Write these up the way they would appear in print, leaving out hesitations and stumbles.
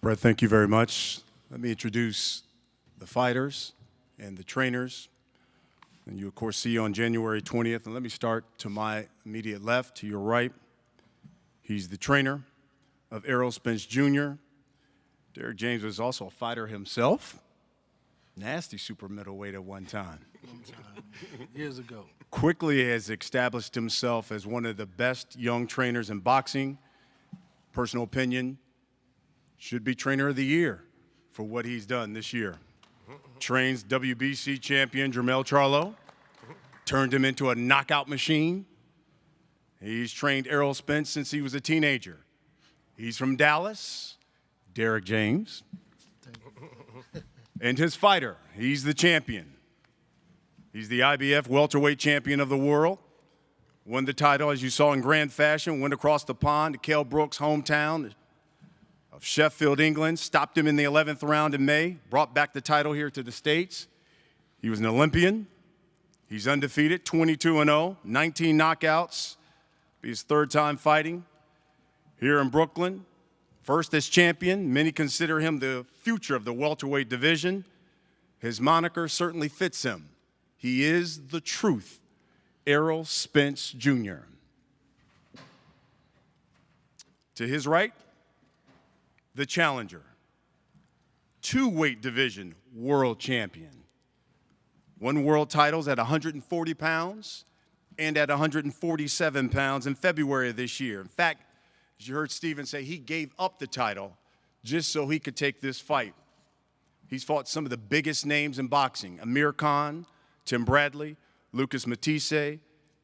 Brett, thank you very much. Let me introduce the fighters and the trainers. And you, of course, see on January 20th. And let me start to my immediate left, to your right. He's the trainer of Errol Spence Jr. Derek James was also a fighter himself. Nasty super middleweight at one time. Years ago. Quickly has established himself as one of the best young trainers in boxing. Personal opinion, should be trainer of the year for what he's done this year. Trains WBC champion Jermell Charlo, turned him into a knockout machine. He's trained Errol Spence since he was a teenager. He's from Dallas, Derek James. And his fighter, he's the champion. He's the IBF welterweight champion of the world. Won the title, as you saw, in grand fashion, went across the pond to Kell Brook's hometown of Sheffield, England, stopped him in the 11th round in May, brought back the title here to the States. He was an Olympian. He's undefeated, 22-0, 19 knockouts. Be his third time fighting here in Brooklyn. First as champion, many consider him the future of the welterweight division. His moniker certainly fits him. He is the truth, Errol Spence Jr. To his right, the challenger, two-weight division world champion. Won world titles at 140 pounds and at 147 pounds in February of this year. In fact, as you heard Steven say, he gave up the title just so he could take this fight. He's fought some of the biggest names in boxing: Amir Khan, Tim Bradley, Lucas Matisse,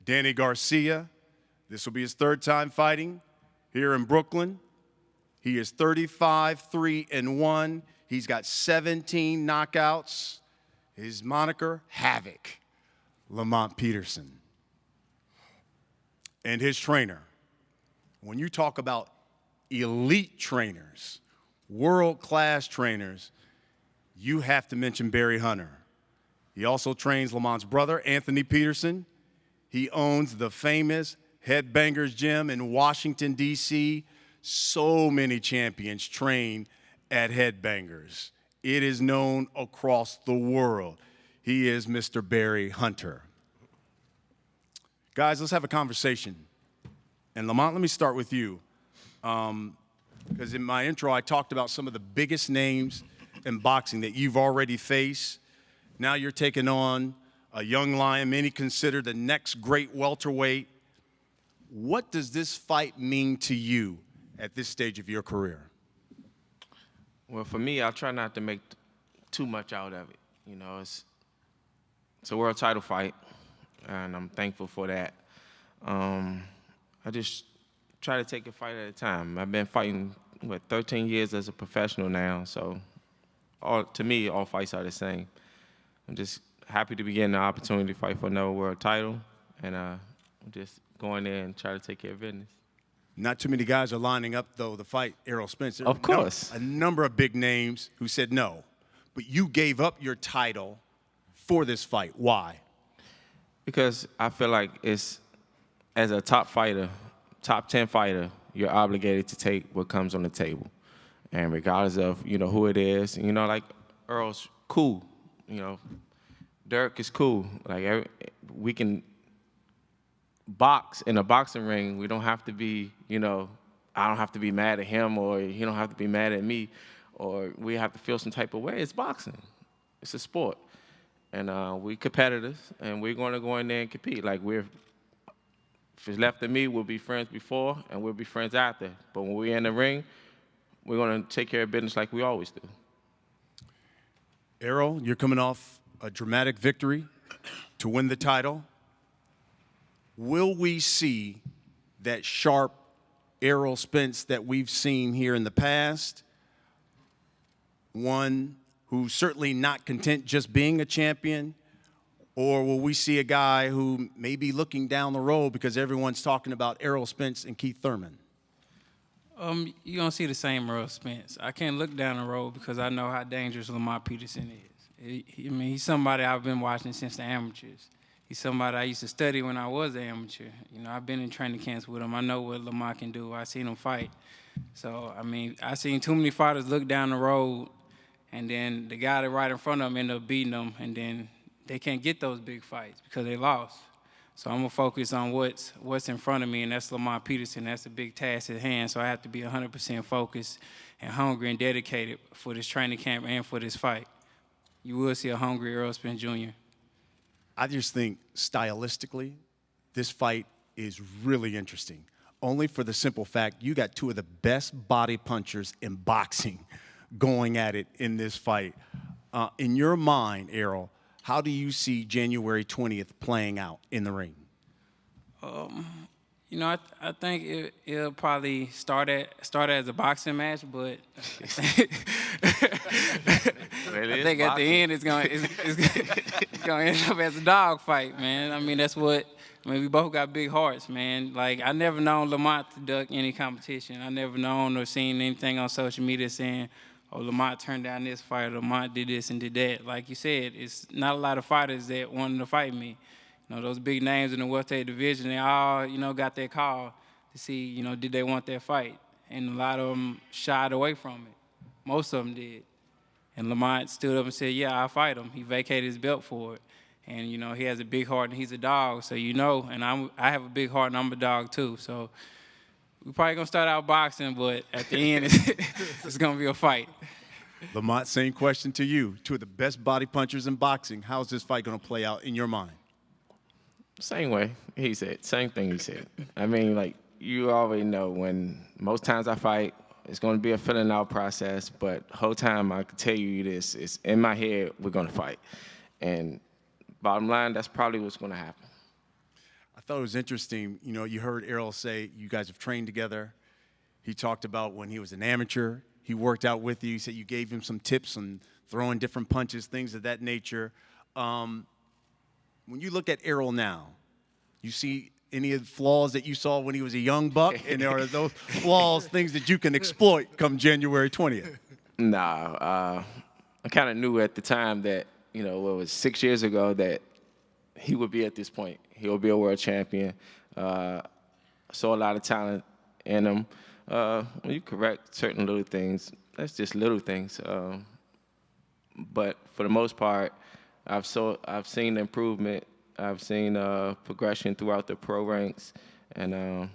Danny Garcia. This will be his third time fighting here in Brooklyn. He is 35-3-1. He's got 17 knockouts. His moniker, Havoc, Lamont Peterson. And his trainer. When you talk about elite trainers, world-class trainers, you have to mention Barry Hunter. He also trains Lamont's brother, Anthony Peterson. He owns the famous Headbangers Gym in Washington, D.C. So many champions train at Headbangers. It is known across the world. He is Mr. Barry Hunter. Guys, let's have a conversation. And Lamont, let me start with you. Because in my intro, I talked about some of the biggest names in boxing that you've already faced. Now you're taking on a young lion, many consider the next great welterweight. What does this fight mean to you at this stage of your career? Well, for me, I try not to make too much out of it. You know, it's a world title fight, and I'm thankful for that. I just try to take a fight at a time. I've been fighting, 13 years as a professional now, so to me, all fights are the same. I'm just happy to be getting the opportunity to fight for another world title, and I'm just going there and try to take care of business. Not too many guys are lining up, though, to fight Errol Spence. Of course. A number of big names who said no. But you gave up your title for this fight. Why? Because I feel like it's, as a top fighter, top 10 fighter, you're obligated to take what comes on the table. And regardless of, who it is, like Errol's cool. Derek is cool. Like, we can box in a boxing ring. We don't have to be, I don't have to be mad at him, or he don't have to be mad at me, or we have to feel some type of way. It's boxing. It's a sport. And we're competitors, and we're going to go in there and compete. Like, if it's left to me, we'll be friends before, and we'll be friends after. But when we're in the ring, we're going to take care of business like we always do. Errol, you're coming off a dramatic victory to win the title. Will we see that sharp Errol Spence that we've seen here in the past? One who's certainly not content just being a champion? Or will we see a guy who may be looking down the road because everyone's talking about Errol Spence and Keith Thurman? You're going to see the same Errol Spence. I can't look down the road because I know how dangerous Lamont Peterson is. He's somebody I've been watching since the amateurs. He's somebody I used to study when I was an amateur. I've been in training camps with him. I know what Lamont can do. I've seen him fight. So, I mean, I seen too many fighters look down the road, and then the guy that right in front of them end up beating them, and then they can't get those big fights because they lost. So I'm gonna focus on what's in front of me, and that's Lamont Peterson. That's a big task at hand. So I have to be 100% focused and hungry and dedicated for this training camp and for this fight. You will see a hungry Errol Spence Jr. I just think stylistically, this fight is really interesting. Only for the simple fact you got two of the best body punchers in boxing going at it in this fight. In your mind, Errol, how do you see January 20th playing out in the ring? You know, I think it'll probably start as a boxing match, but I think at the end it's gonna end up as a dog fight, man. I mean, we both got big hearts, man. Like, I never known Lamont to duck any competition. I never known or seen anything on social media saying, oh, Lamont turned down this fight, Lamont did this and did that. Like you said, it's not a lot of fighters that wanted to fight me. You know, those big names in the welterweight division, they all, got their call to see, did they want that fight. And a lot of them shied away from it. Most of them did. And Lamont stood up and said, yeah, I'll fight him. He vacated his belt for it. And, he has a big heart and he's a dog, so and I have a big heart and I'm a dog too. So we're probably going to start out boxing, but at the end, it's going to be a fight. Lamont, same question to you. Two of the best body punchers in boxing. How's this fight going to play out in your mind? Same way he said, same thing he said. I mean, like, you already know when most times I fight, it's going to be a filling out process, but the whole time I can tell you this, it's in my head, we're going to fight. And bottom line, that's probably what's going to happen. I thought it was interesting, you heard Errol say you guys have trained together. He talked about when he was an amateur, he worked out with you. He said you gave him some tips on throwing different punches, things of that nature. When you look at Errol now, you see any of the flaws that you saw when he was a young buck? And are those flaws things that you can exploit come January 20th? Nah, I kind of knew at the time that, it was 6 years ago that he would be at this point. He will be a world champion. Saw a lot of talent in him. When you correct certain little things, that's just little things. But for the most part, I've seen improvement. I've seen progression throughout the pro ranks, and I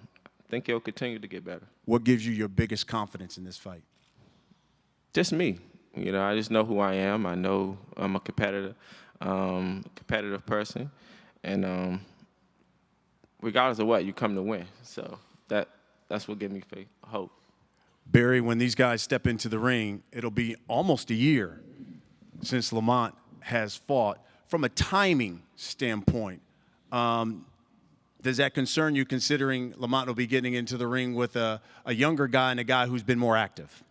think he'll continue to get better. What gives you your biggest confidence in this fight? Just me. I just know who I am. I know I'm a competitive person, and regardless of what, you come to win. So that's what gives me faith, hope. Barry, when these guys step into the ring, it'll be almost a year since Lamont has fought. From a timing standpoint, does that concern you, considering Lamont will be getting into the ring with a younger guy and a guy who's been more active?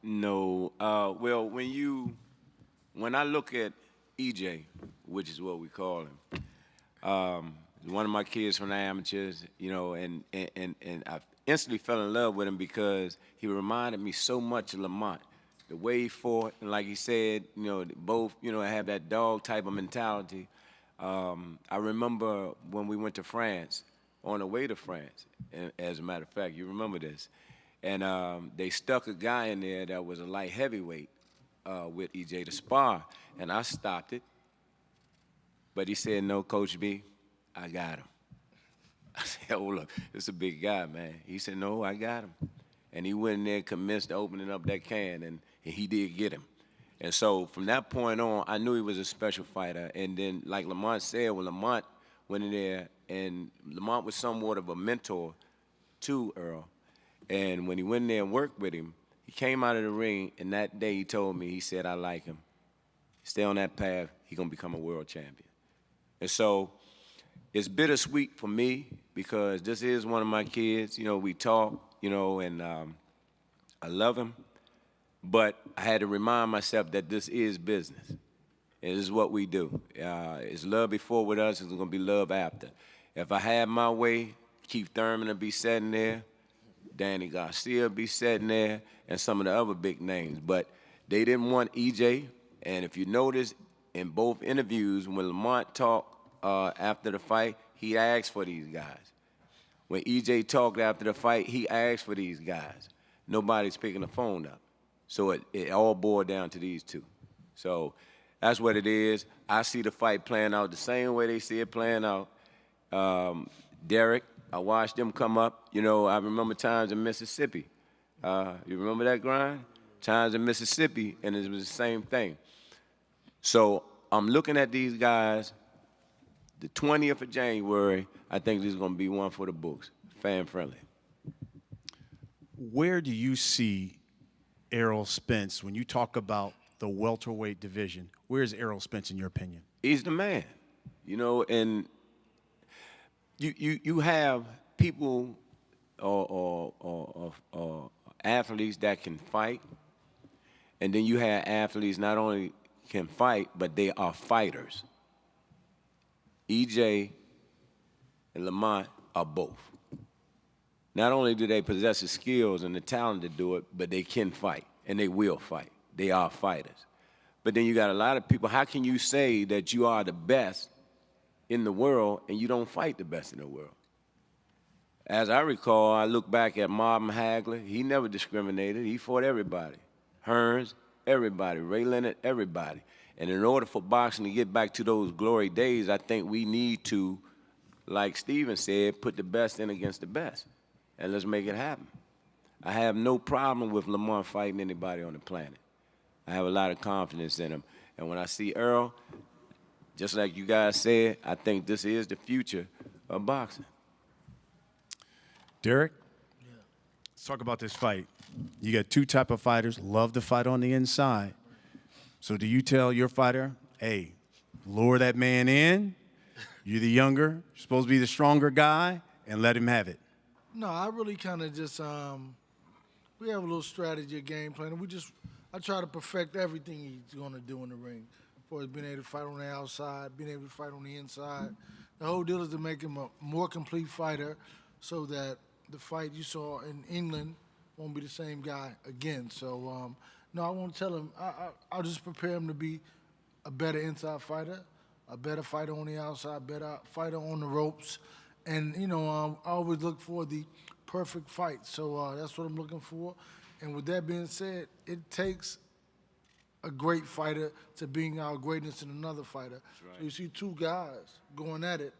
No. Well, when I look at EJ, which is what we call him, one of my kids from the amateurs, and I instantly fell in love with him because he reminded me so much of Lamont. The way he fought, and like he said, both, have that dog type of mentality. I remember when we went to France, on the way to France, and as a matter of fact, you remember this, and they stuck a guy in there that was a light heavyweight with EJ to spar, and I stopped it, but he said, no, Coach B, I got him. I said, oh, look, this is a big guy, man. He said, no, I got him. And he went in there commenced to opening up that can, and he did get him. And so from that point on, I knew he was a special fighter. And then, like Lamont said, when Lamont went in there, and Lamont was somewhat of a mentor to Errol. And when he went in there and worked with him, he came out of the ring, and that day he told me, he said, I like him. Stay on that path, he's going to become a world champion. And so it's bittersweet for me because this is one of my kids. We talk, and I love him. But I had to remind myself that this is business. It is what we do. It's love before with us. It's going to be love after. If I had my way, Keith Thurman would be sitting there, Danny Garcia would be sitting there, and some of the other big names. But they didn't want EJ. And if you notice, in both interviews, when Lamont talked after the fight, he asked for these guys. When EJ talked after the fight, he asked for these guys. nobody's picking the phone up. So it all boiled down to these two. So that's what it is. I see the fight playing out the same way they see it playing out. Derek, I watched them come up. You know, I remember times in Mississippi. You remember that grind? Times in Mississippi, and it was the same thing. So I'm looking at these guys. The 20th of January, I think this is going to be one for the books, fan-friendly. Where do you see Errol Spence when you talk about the welterweight division? Where is Errol Spence in your opinion? He's the man, you know, and you have people or athletes that can fight, and then you have athletes not only can fight, but they are fighters. EJ and Lamont are both. Not only do they possess the skills and the talent to do it, but they can fight, and they will fight. They are fighters. But then you got a lot of people, how can you say that you are the best in the world and you don't fight the best in the world? As I recall, I look back at Marvin Hagler. He never discriminated. He fought everybody. Hearns, everybody. Ray Leonard, everybody. And in order for boxing to get back to those glory days, I think we need to, like Steven said, put the best in against the best. And let's make it happen. I have no problem with Lamont fighting anybody on the planet. I have a lot of confidence in him. And when I see Errol, just like you guys said, I think this is the future of boxing. Derek, let's talk about this fight. You got two type of fighters, love to fight on the inside. So do you tell your fighter, hey, lure that man in, you're the younger, you're supposed to be the stronger guy, and let him have it? No, I really kind of just, we have a little strategy, a game plan. I try to perfect everything he's going to do in the ring. For being able to fight on the outside, being able to fight on the inside. The whole deal is to make him a more complete fighter so that the fight you saw in England won't be the same guy again. So, no, I won't tell him. I'll just prepare him to be a better inside fighter, a better fighter on the outside, better fighter on the ropes. And, you know, I always look for the perfect fight. So that's what I'm looking for. And with that being said, it takes a great fighter to bring out greatness in another fighter. Right. So you see two guys going at it,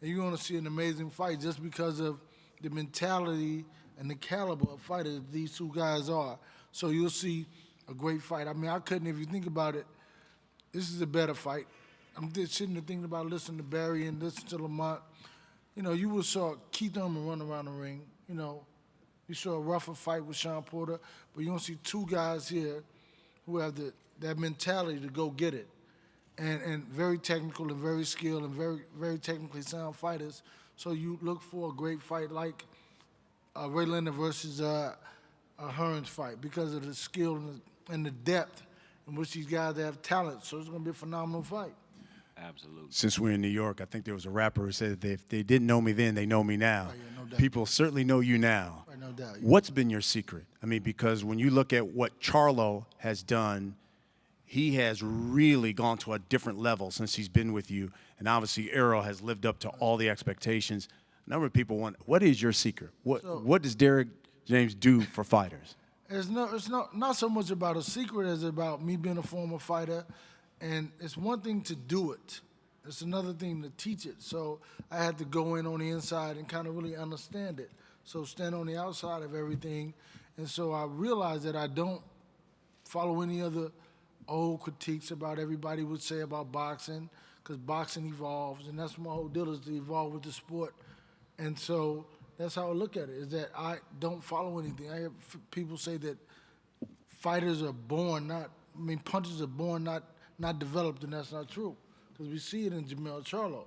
and you're going to see an amazing fight just because of the mentality and the caliber of fighters these two guys are. So you'll see a great fight. I mean, I couldn't, if you think about it, this is a better fight. I'm just sitting there thinking about listening to Barry and listening to Lamont. You know, you saw Keith Thurman run around the ring. You know, you saw a rougher fight with Sean Porter, but you don't see two guys here who have that mentality to go get it, and very technical and very skilled and very, very technically sound fighters. So you look for a great fight like Ray Leonard versus Hearns fight because of the skill and the depth in which these guys have talent. So it's going to be a phenomenal fight. Absolutely. Since we're in New York, I think there was a rapper who said that if they didn't know me then, they know me now. Oh, yeah, no doubt. People certainly know you now. Right, no doubt. Yeah. What's been your secret? I mean, because when you look at what Charlo has done, he has really gone to a different level since he's been with you. And obviously, Errol has lived up to all the expectations. A number of people want, what is your secret? What does Derek James do for fighters? It's not so much about a secret as about me being a former fighter. And it's one thing to do it. It's another thing to teach it. So I had to go in on the inside and kind of really understand it. So stand on the outside of everything. And so I realized that I don't follow any other old critiques about everybody would say about boxing, because boxing evolves, and that's my whole deal, is to evolve with the sport. And so that's how I look at it, is that I don't follow anything. I hear people say that fighters are born punchers are born not developed, and that's not true, because we see it in Jamel Charlo.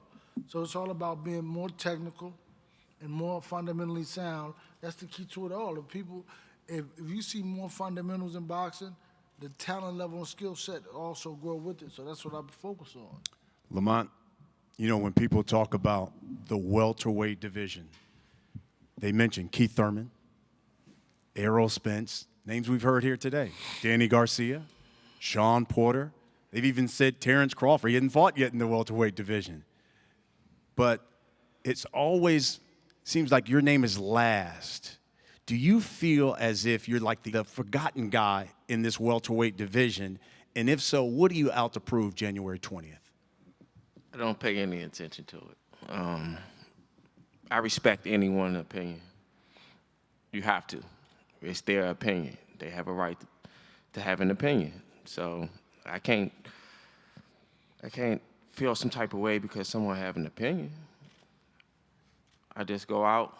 So it's all about being more technical and more fundamentally sound. That's the key to it all. If you see more fundamentals in boxing, the talent level and skill set also grow with it. So that's what I focus on. Lamont, you know, when people talk about the welterweight division, they mention Keith Thurman, Errol Spence, names we've heard here today, Danny Garcia, Sean Porter. They've even said Terrence Crawford. He hadn't fought yet in the welterweight division. But it's always seems like your name is last. Do you feel as if you're like the forgotten guy in this welterweight division? And if so, what are you out to prove January 20th? I don't pay any attention to it. I respect anyone's opinion. You have to. It's their opinion. They have a right to have an opinion. So I can't feel some type of way because someone have an opinion. I just go out,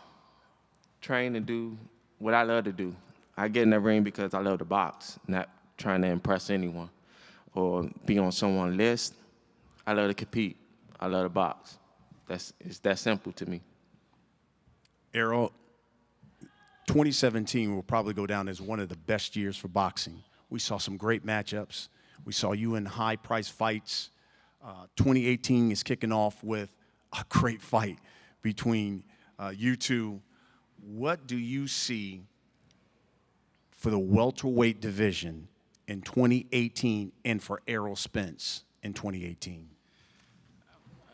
train, and do what I love to do. I get in the ring because I love to box, not trying to impress anyone or be on someone's list. I love to compete. I love to box. It's that simple to me. Errol, 2017 will probably go down as one of the best years for boxing. We saw some great matchups. We saw you in high-priced fights. 2018 is kicking off with a great fight between you two. What do you see for the welterweight division in 2018 and for Errol Spence in 2018?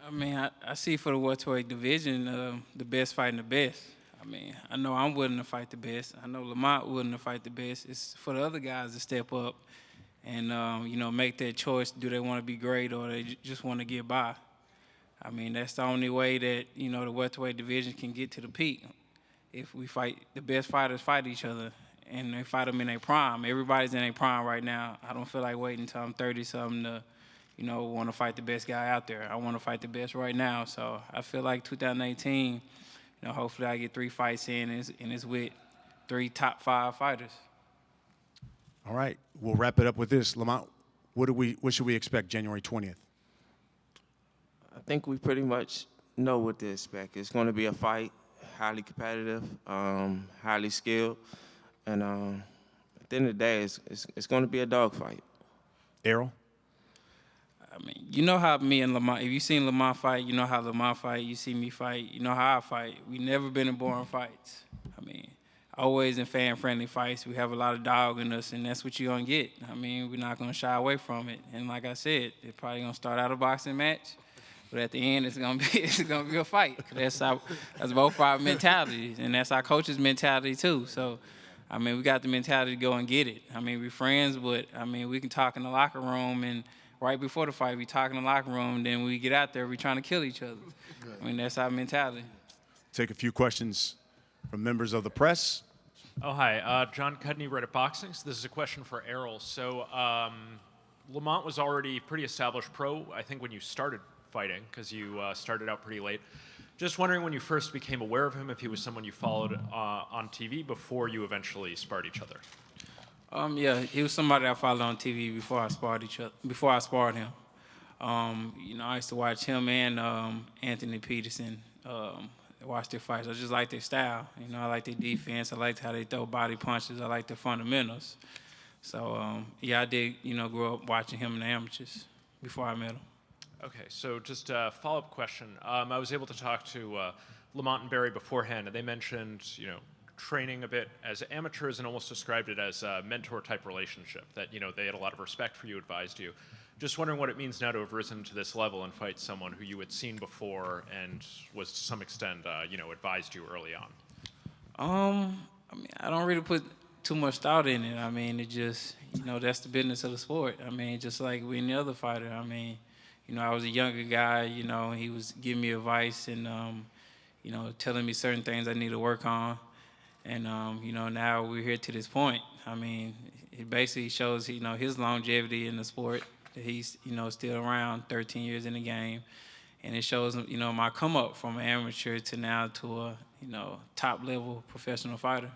I mean, I see for the welterweight division the best fighting the best. I mean, I know I'm willing to fight the best. I know Lamont willing to fight the best. It's for the other guys to step up and, you know, make that choice. Do they want to be great or they just want to get by? I mean, that's the only way that, you know, the welterweight division can get to the peak. If we fight, the best fighters fight each other, and they fight them in their prime. Everybody's in their prime right now. I don't feel like waiting until I'm 30-something to, you know, want to fight the best guy out there. I want to fight the best right now. So I feel like 2018, you know, hopefully I get 3 fights in, and it's with 3 top 5 fighters. All right, we'll wrap it up with this. Lamont, what should we expect January 20th? I think we pretty much know what to expect. It's going to be a fight, highly competitive, highly skilled, and at the end of the day, it's going to be a dogfight. Errol? I mean, you know how me and Lamont, if you seen Lamont fight, you know how Lamont fight, you see me fight, you know how I fight. We never been in boring fights. I mean, always in fan-friendly fights. We have a lot of dog in us, and that's what you're going to get. I mean, we're not going to shy away from it. And like I said, it's probably going to start out a boxing match, but at the end, it's going to be a fight. That's both our mentalities, and that's our coach's mentality too. So, I mean, we got the mentality to go and get it. I mean, we're friends, but, I mean, we can talk in the locker room, and right before the fight, we talk in the locker room, then we get out there, we're trying to kill each other. I mean, that's our mentality. Take a few questions from members of the press. Oh, hi. John Cudney, Reddit Boxing. So this is a question for Errol. So Lamont was already pretty established pro, I think, when you started fighting, because you started out pretty late. Just wondering when you first became aware of him, if he was someone you followed on TV before you eventually sparred each other. Yeah, he was somebody I followed on TV before I sparred him. You know, I used to watch him and Anthony Peterson. Watch their fights. I just like their style. You know, I like their defense. I liked how they throw body punches. I like their fundamentals. So, yeah, I did, you know, grow up watching him in the amateurs before I met him. Okay, so just a follow-up question. I was able to talk to Lamont and Barry beforehand, and they mentioned, you know, training a bit as amateurs and almost described it as a mentor-type relationship, that, you know, they had a lot of respect for you, advised you. Just wondering what it means now to have risen to this level and fight someone who you had seen before and was to some extent, you know, advised you early on. I mean, I don't really put too much thought in it. I mean, it just, you know, that's the business of the sport. I mean, just like with any other fighter. I mean, you know, I was a younger guy, you know, he was giving me advice and, you know, telling me certain things I need to work on. And, you know, now we're here to this point. I mean, it basically shows, you know, his longevity in the sport. He's, you know, still around 13 years in the game. And it shows, you know, my come up from an amateur to now to a, you know, top-level professional fighter.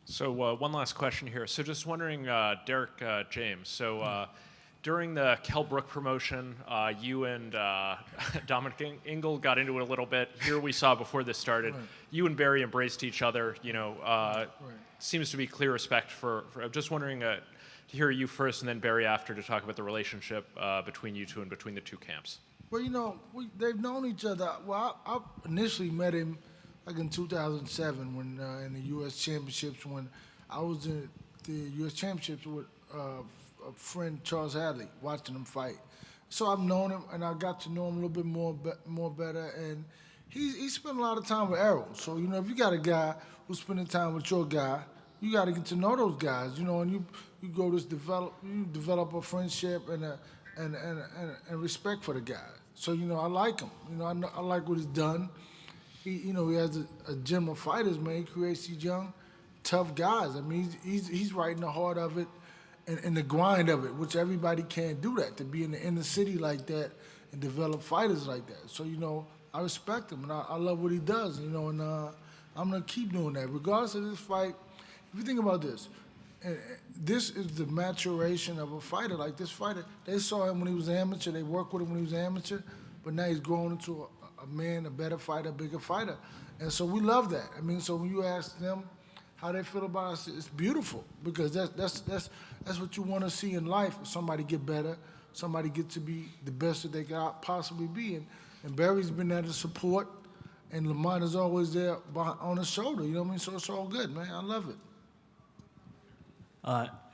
So one last question here. So just wondering, Derek James, so during the Kell Brook promotion, you and Dominic Ingle got into it a little bit. Here we saw before this started, right. You and Barry embraced each other. You know, right. Seems to be clear respect for I'm just wondering to hear you first and then Barry after to talk about the relationship between you two and between the two camps. Well, you know, they've known each other. Well, I initially met him like in 2007 when in the U.S. Championships, when I was in the U.S. Championships with a friend, Charles Hadley, watching him fight. So I've known him, and I got to know him a little bit more better. And he spent a lot of time with Errol. So, you know, if you got a guy who's spending time with your guy, you got to get to know those guys, you know, and you go to develop a friendship and respect for the guy. So, you know, I like him. You know, I like what he's done. He has a gym of fighters, man. He creates these young, tough guys. I mean, he's right in the heart of it and the grind of it, which everybody can't do that, to be in the inner city like that and develop fighters like that. So, you know, I respect him, and I love what he does, you know, and I'm going to keep doing that. Regardless of this fight, if you think about this, this is the maturation of a fighter. Like this fighter, they saw him when he was amateur, they worked with him when he was amateur, but now he's grown into a man, a better fighter, a bigger fighter. And so we love that. I mean, so when you ask them how they feel about us, it's beautiful, because that's what you want to see in life. Somebody get better, somebody get to be the best that they can possibly be. And Barry's been there to support, and Lamont is always there on his shoulder. You know what I mean? So it's all good, man. I love it.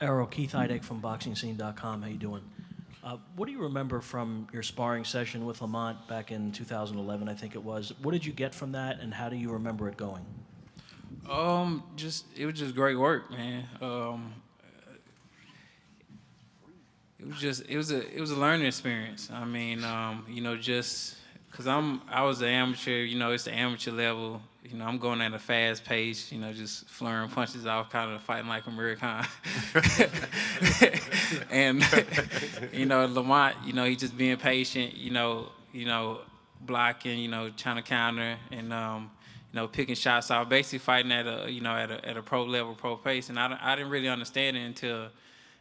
Errol, Keith Heideck from BoxingScene.com. How you doing? What do you remember from your sparring session with Lamont back in 2011, I think it was? What did you get from that, and how do you remember it going? It was just great work, man. It was a learning experience. I mean, you know, just because I was an amateur, you know, it's the amateur level. You know, I'm going at a fast pace, you know, just flaring punches off, kind of fighting like Amir Khan. And, you know, Lamont, you know, he just being patient, you know, blocking, you know, trying to counter, and, you know, picking shots off, basically fighting at a pro level, pro pace. And I didn't really understand it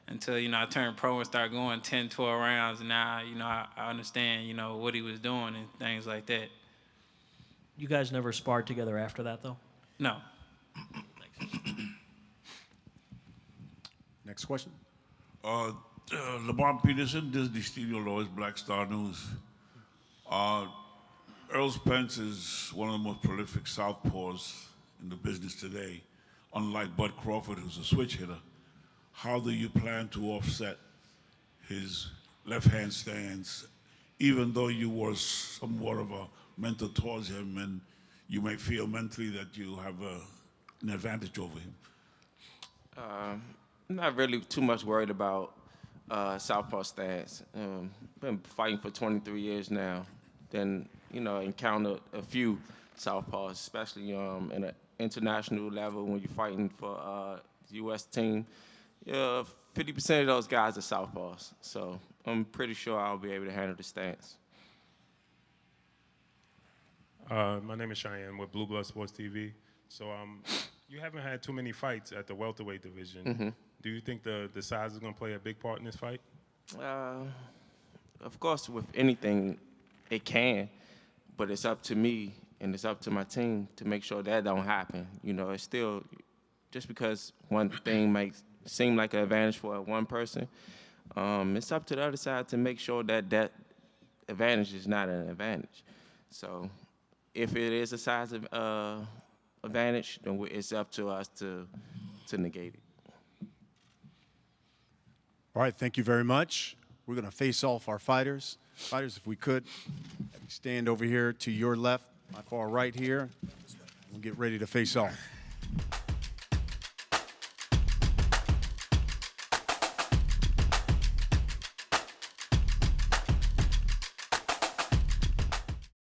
until, you know, I turned pro and started going 10, 12 rounds. And now, you know, I understand, you know, what he was doing and things like that. You guys never sparred together after that, though? No. Next question. Lamont Peterson, Disney Studio Lawyers, Black Star News. Errol Spence is one of the most prolific southpaws in the business today, unlike Bud Crawford, who's a switch hitter. How do you plan to offset his left-hand stance, even though you were somewhat of a mentor towards him, and you may feel mentally that you have an advantage over him? I'm not really too much worried about southpaw stance. Been fighting for 23 years now. Then, you know, encountered a few southpaws, especially in an international level when you're fighting for the U.S. team. 50% of those guys are southpaws, so I'm pretty sure I'll be able to handle the stance. My name is Cheyenne with Blue Blood Sports TV. So you haven't had too many fights at the welterweight division. Mm-hmm. Do you think the size is going to play a big part in this fight? Of course, with anything, it can, but it's up to me and it's up to my team to make sure that don't happen. You know, it's still, just because one thing makes seem like an advantage for one person, it's up to the other side to make sure that that advantage is not an advantage. So if it is a size advantage, then it's up to us to negate it. All right, thank you very much. We're going to face off our fighters. Fighters, if we could, stand over here to your left, my far right here. We'll get ready to face off.